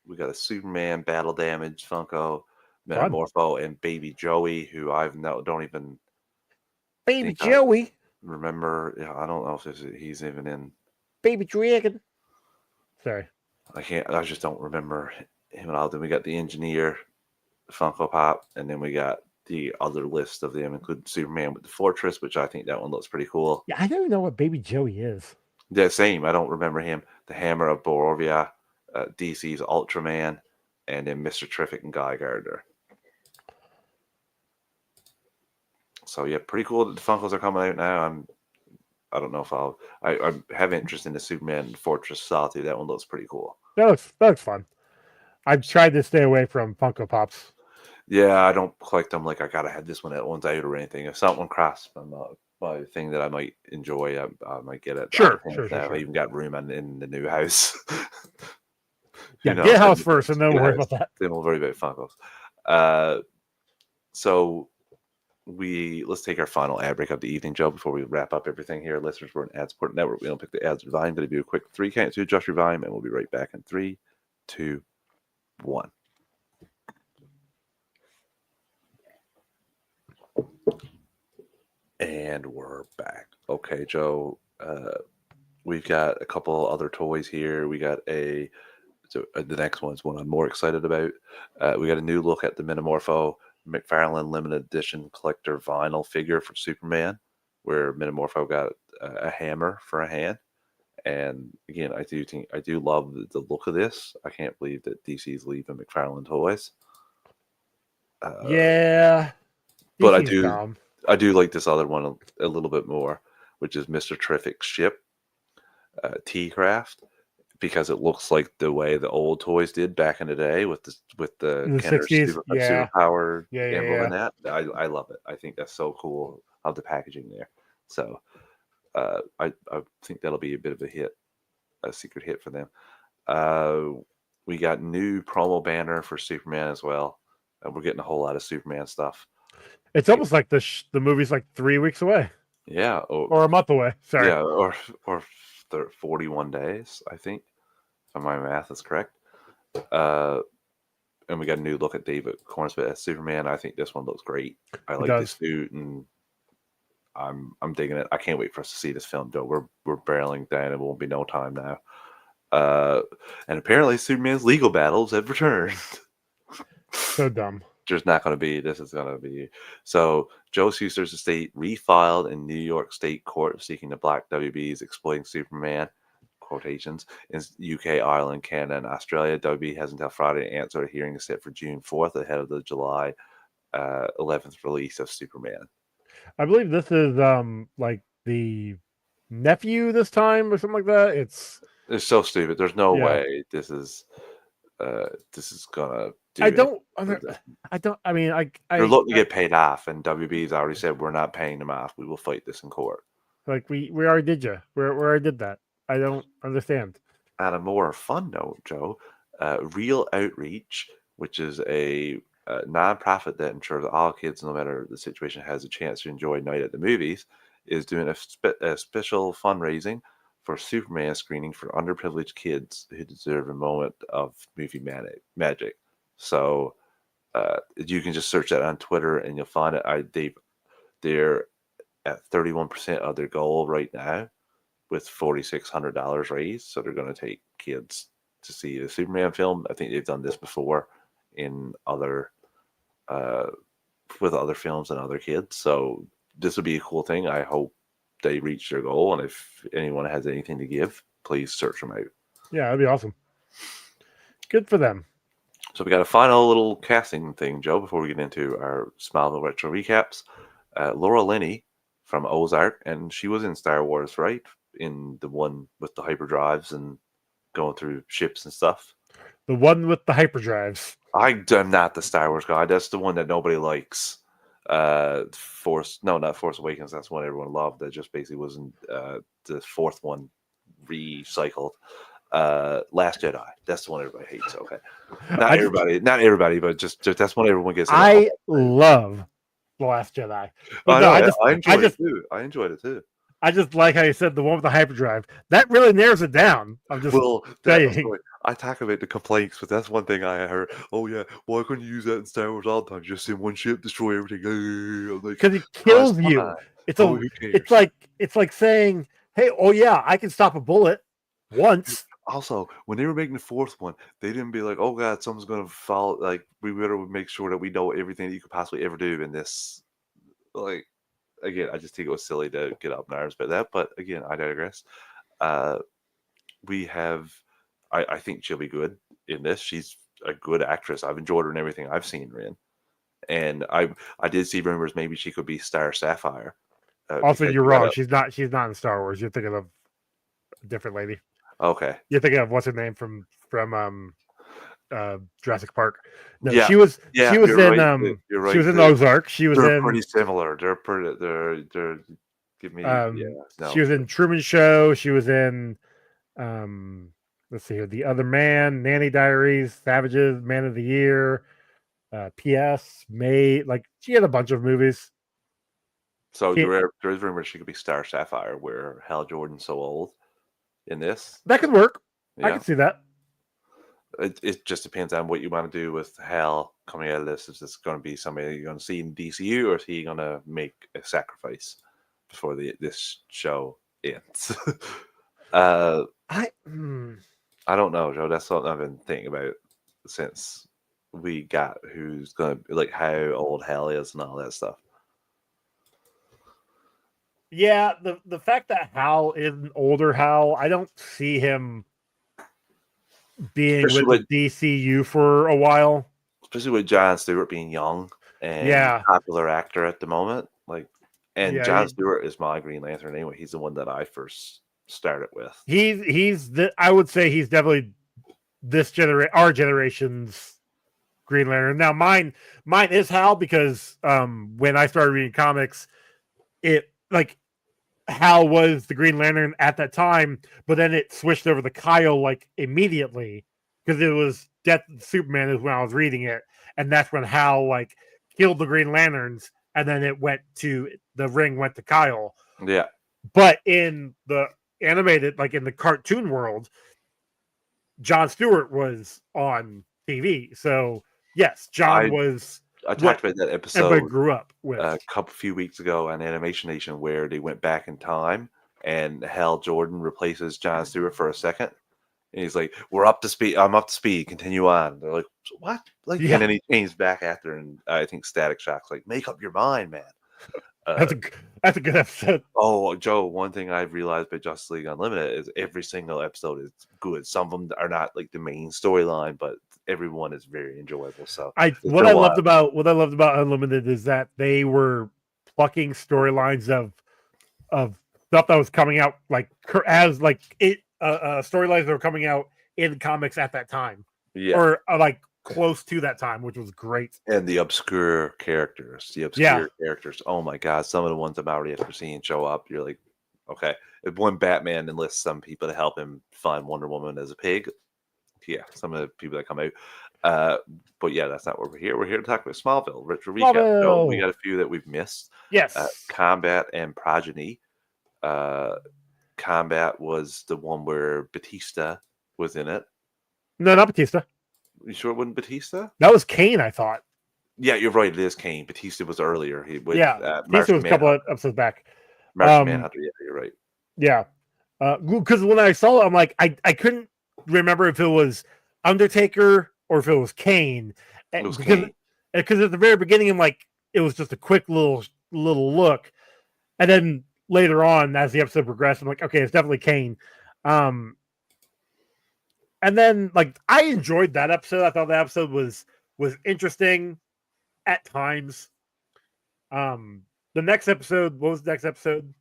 We got a Superman Battle Damage Funko, Fun. Metamorpho, and Baby Joey, who I've no don't even Baby think I Joey, remember. Yeah, I don't know if he's even in. Baby Dragon. Sorry. I can't. I just don't remember him at all. Then we got the Engineer Funko Pop, and then we got the other list of them, including Superman with the Fortress, which I think that one looks pretty cool. Yeah, I don't even know what Baby Joey is. Yeah, same. I don't remember him. The Hammer of Borovia, DC's Ultraman, and then Mr. Terrific and Guy Gardner. So yeah, pretty cool that the Funkos are coming out now. I don't know if I have interest in the Superman Fortress Solitude. That one looks pretty cool. That looks fun. I've tried to stay away from Funko Pops. Yeah, I don't collect them like I gotta have this one at one's out or anything. If something crosses my thing that I might enjoy, I might get it. Sure. I even got room in the new house. Yeah, get a house first, and then we'll worry about that. Then we'll worry about Funkos. So let's take our final ad break of the evening, Joe, before we wrap up everything here. Listeners, we're an ad support network. We don't pick the ads or volume, but do a quick 3 count to adjust your volume, and we'll be right back in 3, 2, 1. And we're back. Okay, Joe. We've got a couple other toys here. We got the next one's one I'm more excited about. We got a new look at the Metamorpho McFarlane limited edition collector vinyl figure for Superman, where Metamorpho got a hammer for a hand. And again, I do love the look of this. I can't believe that DC's leaving McFarlane toys. Yeah, but dumb. I do like this other one a little bit more, which is Mr. Terrific's ship, T-Craft, because it looks like the way the old toys did back in the day with the Kenner 60s. superpower emblem Yeah. and that. I love it. I think that's so cool of the packaging there. So I think that'll be a bit of a hit, a secret hit for them. We got new promo banner for Superman as well. We're getting a whole lot of Superman stuff. It's almost like the movie's like 3 weeks away. Yeah, or a month away. Sorry. Yeah, or 41 days, I think, if my math is correct. And we got a new look at David Cornsmith as Superman. I think this one looks great. I like this suit, and I'm digging it. I can't wait for us to see this film, though. We're barreling down. It won't be no time now. And apparently, Superman's legal battles have returned. So dumb. There's not going to be. This is going to be. So Joe Shuster's estate refiled in New York State Court seeking the Black WB's exploiting Superman quotations in UK, Ireland, Canada, and Australia. WB has until Friday to answer. A hearing is set for June 4th ahead of the July 11th release of Superman. I believe this is like the nephew this time or something like that. It's so stupid. There's no way this is this is gonna do I it. don't. I don't. I mean, They're looking to get paid off, and WB's already said we're not paying them off. We will fight this in court. like we already did you. We already did that. I don't understand. On a more fun note, Joe, Real Outreach, which is a nonprofit that ensures all kids, no matter the situation, has a chance to enjoy Night at the Movies, is doing a special fundraising for Superman screening for underprivileged kids who deserve a moment of movie magic. So you can just search that on Twitter and you'll find it. They're at 31% of their goal right now, with $4,600 raised. So they're going to take kids to see the Superman film. I think they've done this before in other with other films and other kids. So this would be a cool thing. I hope they reach their goal. And if anyone has anything to give, please search them out. Yeah, that'd be awesome. Good for them. So we got a final little casting thing, Joe, before we get into our Smallville retro recaps. Laura Linney from Ozark, and she was in Star Wars, right? In the one with the hyperdrives and going through ships and stuff. The one with the hyperdrives. I'm not the Star Wars guy. That's the one that nobody likes. Not Force Awakens. That's one everyone loved. That just basically wasn't the fourth one recycled. Last Jedi. That's the one everybody hates. Okay, not everybody, but just that's one everyone gets. I love The Last Jedi. But no, I enjoyed it too. I enjoyed it too. I just like how you said the one with the hyperdrive. That really narrows it down. I'm just saying. I talk about the complaints, but that's one thing I heard. Oh yeah, why couldn't you use that in Star Wars all the time? Just in one ship, destroy everything. Because it kills you. It's like saying, hey, oh yeah, I can stop a bullet once. Also, when they were making the fourth one, they didn't be like, "Oh God, someone's gonna follow." Like, we better make sure that we know everything that you could possibly ever do in this. Like, again, I just think it was silly to get up in arms about that. But again, I digress. We have, I think she'll be good in this. She's a good actress. I've enjoyed her in everything I've seen her in, and I did see rumors maybe she could be Star Sapphire. Also, you're wrong. She's not in Star Wars. You're thinking of a different lady. Okay. You're thinking of what's her name from Jurassic Park. No, yeah. she was in right, she was in Ozark. She was they're pretty similar. They're give me She was in Truman Show. She was in let's see here, The Other Man, Nanny Diaries, Savages, Man of the Year, P.S. May. Like, she had a bunch of movies. So there is rumors she could be Star Sapphire, where Hal Jordan's so old in this. That could work. Yeah. I can see that. It just depends on what you want to do with Hal coming out of this. Is this going to be somebody you're going to see in DCU, or is he going to make a sacrifice before this show ends? I don't know, Joe. That's something I've been thinking about since we got who's going to, like, how old Hal is and all that stuff. Yeah, the fact that Hal is an older Hal, I don't see him being with the DCU for a while. Especially with Jon Stewart being young and popular actor at the moment. Jon Stewart is my Green Lantern anyway. He's the one that I first started with. I would say he's definitely our generation's Green Lantern. Now mine is Hal, because when I started reading comics, Hal was the Green Lantern at that time, but then it switched over to Kyle immediately, because it was Death of Superman is when I was reading it, and that's when Hal killed the Green Lanterns, and then the ring went to Kyle. Yeah. But in the animated, in the cartoon world, Jon Stewart was on TV. So yes, Jon was. I talked about that episode everybody grew up with a few weeks ago on Animation Nation, where they went back in time and Hal Jordan replaces Jon Stewart for a second. And he's like, "We're up to speed. I'm up to speed. Continue on." They're like, "What?" And then he changed back after, and I think Static Shock's like, "Make up your mind, man." That's a good episode. Oh, Joe, one thing I've realized by Justice League Unlimited is every single episode is good. Some of them are not the main storyline, but everyone is very enjoyable. So what I loved about Unlimited is that they were plucking storylines of stuff that was coming out storylines that were coming out in comics at that time. Yeah. or like close to that time, which was great. And the obscure characters. Yeah. Oh my god, some of the ones I'm already after seeing show up, you're like, okay. If when Batman enlists some people to help him find Wonder Woman as a pig, yeah, some of the people that come out. But yeah, that's not what we're here. We're here to talk about Smallville. Retro recap. So we Marvel. got a few that we've missed. Yes. Combat and Progeny. Combat was the one where Batista was in it. No, not Batista. You sure it wasn't Batista? That was Kane, I thought. Yeah, you're right. It is Kane. Batista was earlier. He with Batista Martian was a couple Manhunter. of episodes back. Martian Manhunter. Yeah, you're right. Yeah. Because when I saw it, I'm like, I couldn't remember if it was Undertaker or if it was Kane. It was because Kane. Because at the very beginning, I'm like, it was just a quick little look, and then later on, as the episode progressed, I'm like, okay, it's definitely Kane. And then like I enjoyed that episode. I thought that episode was interesting at times. The next episode, what was the next episode?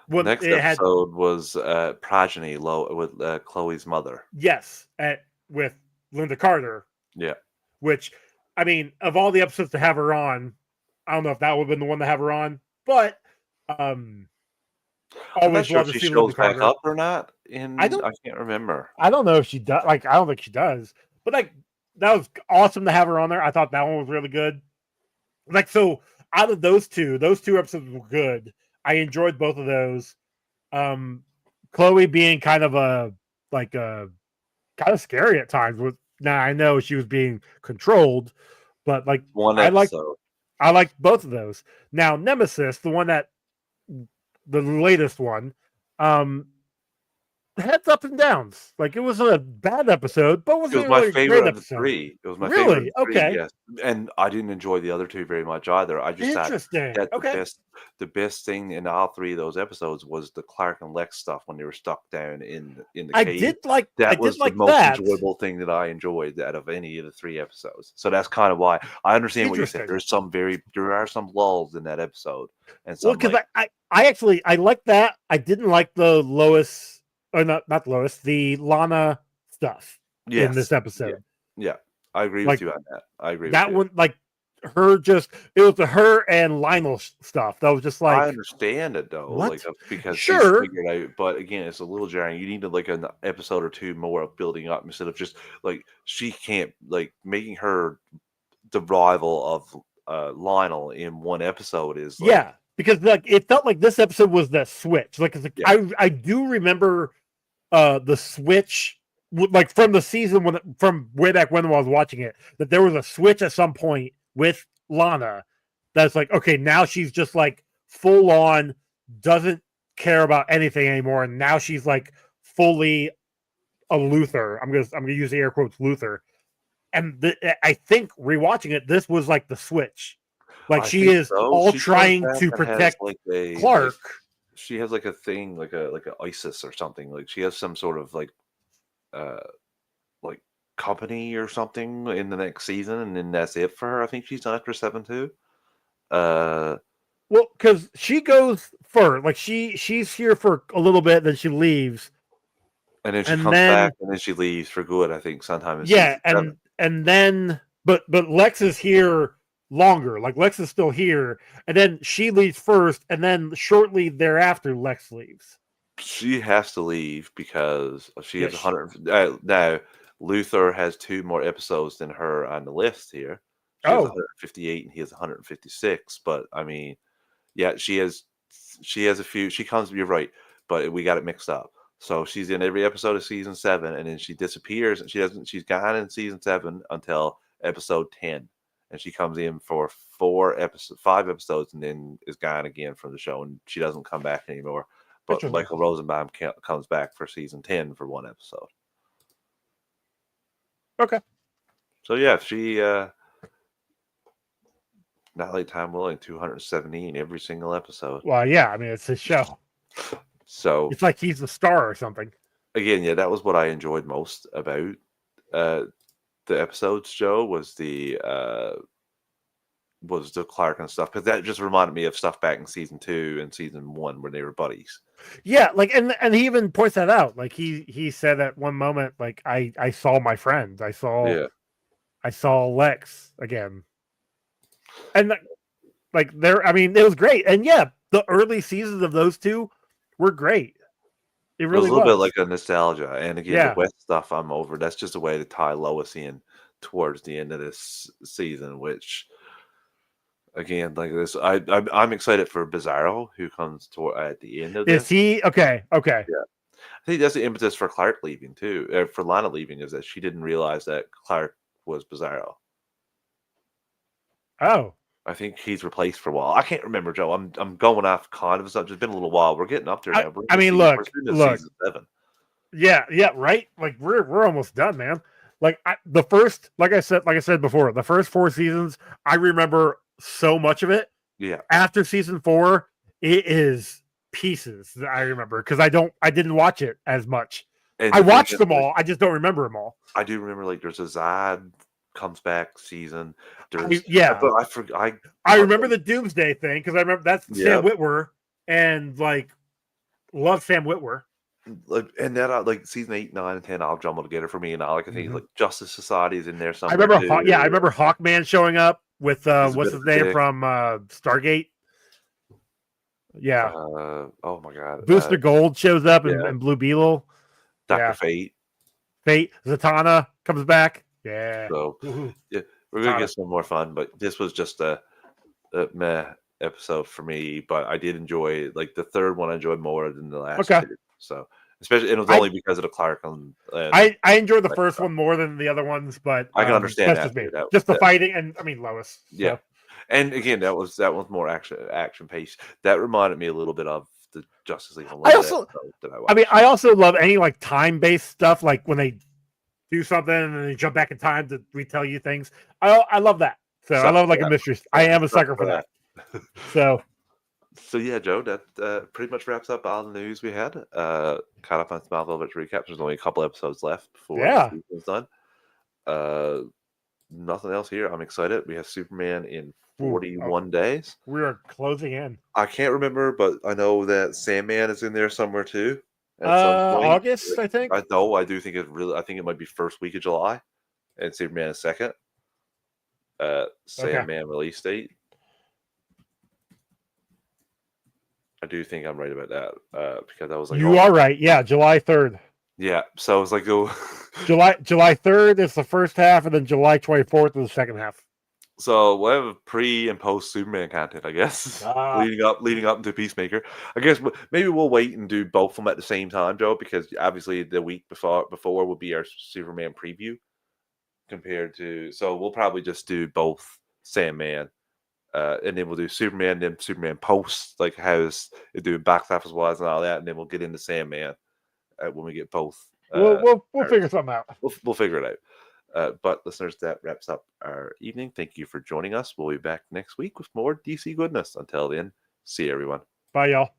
Well, next episode was Progeny with Chloe's mother. Yes, with Linda Carter. Yeah. Which, I mean, of all the episodes to have her on, I don't know if that would have been the one to have her on, but always love to see Linda Carter. Back up or not? I can't remember. I don't know if she does. Like, I don't think she does. But like, that was awesome to have her on there. I thought that one was really good. Like, so out of those two episodes were good. I enjoyed both of those. Chloe being kind of scary at times. Now I know she was being controlled, but like one episode. I liked both of those. Now Nemesis, the latest one, had ups and downs. Like it was a bad episode, but it was my favorite of the three. It was my favorite. Okay. Yes, and I didn't enjoy the other two very much either. I just thought that the best thing in all three of those episodes was the Clark and Lex stuff when they were stuck down in the cave. I did like that was the most enjoyable thing that I enjoyed out of any of the three episodes. So that's kind of why I understand what you said. There are some lulls in that episode, and some because I like that. I didn't like the Lois. Or not Lois, the Lana stuff in this episode. Yeah. I agree with you on that. I agree that with you. One, like her it was the her and Lionel stuff. That was just like I understand it though. What? Like because sure. she's figured out, but again, it's a little jarring. You need to like an episode or two more of building up instead of just like she can't like making her the rival of Lionel in one episode is like, because like it felt like this episode was the switch. Like, I do remember the switch, like from the season from way back when I was watching it, that there was a switch at some point with Lana that's like, okay, now she's just like full on, doesn't care about anything anymore, and now she's like fully a Luthor. I'm gonna use the air quotes Luthor, and I think rewatching it, this was like the switch. Like she is all trying to protect Clark. She has like a thing, like a ISIS or something. Like she has some sort of like company or something in the next season, and then that's it for her. I think she's done after 7 too. Well, because she goes for like she's here for a little bit, then she leaves, and then she comes back, and then she leaves for good. I think sometime. And then but Lex is here longer. Like Lex is still here, and then she leaves first, and then shortly thereafter Lex leaves. She has to leave because she has 100. Now Luthor has 2 more episodes than her on the list here. She has 158, and he has 156. But I mean, yeah, she has a few. She comes. You're right, but we got it mixed up. So she's in every episode of season 7, and then she disappears, and she's gone in season 7 until episode 10. And she comes in for 5 episodes, and then is gone again from the show, and she doesn't come back anymore. But Michael Rosenbaum comes back for season 10 for 1 episode. Okay. So yeah, she Natalie Time Willing 217 every single episode. Well, yeah, I mean it's his show. So it's like he's the star or something. Again, yeah, that was what I enjoyed most about the episodes, Joe, was the was the Clark and stuff, because that just reminded me of stuff back in season 2 and season 1 when they were buddies. Yeah, like and he even points that out. Like he said at one moment, like I saw my friends, I saw Lex again, and like there, I mean, it was great, and yeah, the early seasons of those two were great. It It was really a little bit was. like a nostalgia, and again, the Yeah, West stuff I'm over. That's just a way to tie Lois in towards the end of this season, which again, like this, I'm excited for Bizarro, who comes to at the end of is this. he okay? Okay. Yeah, I think that's the impetus for Clark leaving too. For Lana leaving is that she didn't realize that Clark was Bizarro. Oh, I think he's replaced for a while. I can't remember, Joe. I'm going off kind of stuff. It's been a little while. We're getting up there now. I mean, We're look, into season 7. yeah, right. Like we're almost done, man. Like the first, like I said before, the first 4 seasons, I remember so much of it. Yeah, After season 4, it is pieces that I remember because I didn't watch it as much. and I the thing watched is, them like, all. I just don't remember them all. I do remember like there's a Zod comes back season. Yeah, But I forgot. I remember the Doomsday thing because I remember that's Yeah, Sam Witwer, and like love Sam Witwer. like and that like season 8, 9, and 10 all jumbled together for me, and all I can think is Mhm. like Justice Society is in there I somewhere remember, too. yeah, I remember Hawkman showing up with He's a what's bit of his a name dick. from Stargate. Yeah, Oh my god. Booster Gold shows up Yeah, and Blue Beetle. Doctor Yeah, Fate. Fate Zatanna comes back. Yeah, So woohoo, yeah, we're gonna Zatanna. get some more fun, but this was just a meh episode for me. But I did enjoy like the third one. I enjoyed more than the last Okay, two. So especially, and it was I only because of the Clark and I enjoyed the like, first one more than the other ones, but I can understand that's that just me. too. That Just the that fighting, and I mean Lois. yeah. So And again, that was more action paced. That reminded me a little bit of the Justice League I Unlimited also, episode that I I mean, watched. I also love any like time based stuff, like when they do something and then they jump back in time to retell you things. I love that. So I Sucker love for like a that. mystery. I am a Sucker sucker for for that. that. So So yeah, Joe, that pretty much wraps up all the news we had. Caught up on Small Velvet recaps. There's only a couple episodes left before the yeah, season's done. Uh, Nothing else here. I'm excited. We have Superman in ooh, 41 days. we are closing in. I can't remember, but I know that Sandman is in there somewhere too at some point. August, I think. I know. I do think it really. I think it might be first week of July, and Superman is second. Okay. Sandman release date. I do think I'm right about that because I was like, You oh my, are right. Yeah, July 3rd. yeah. So I was like, oh. July 3rd is the first half, and then July 24th is the second half. So we'll have pre and post Superman content, I guess, Ah, leading up into Peacemaker. I guess maybe we'll wait and do both of them at the same time, Joe, because obviously the week before will be our Superman preview compared to. So we'll probably just do both Sandman, and then we'll do Superman, then Superman post, like how's it doing box office wise and all that, and then we'll get into Sandman when we get both. we'll Ours. figure something out. We'll figure it out. But listeners, that wraps up our evening. Thank you for joining us. We'll be back next week with more DC goodness. Until then, see you, everyone. Bye, y'all.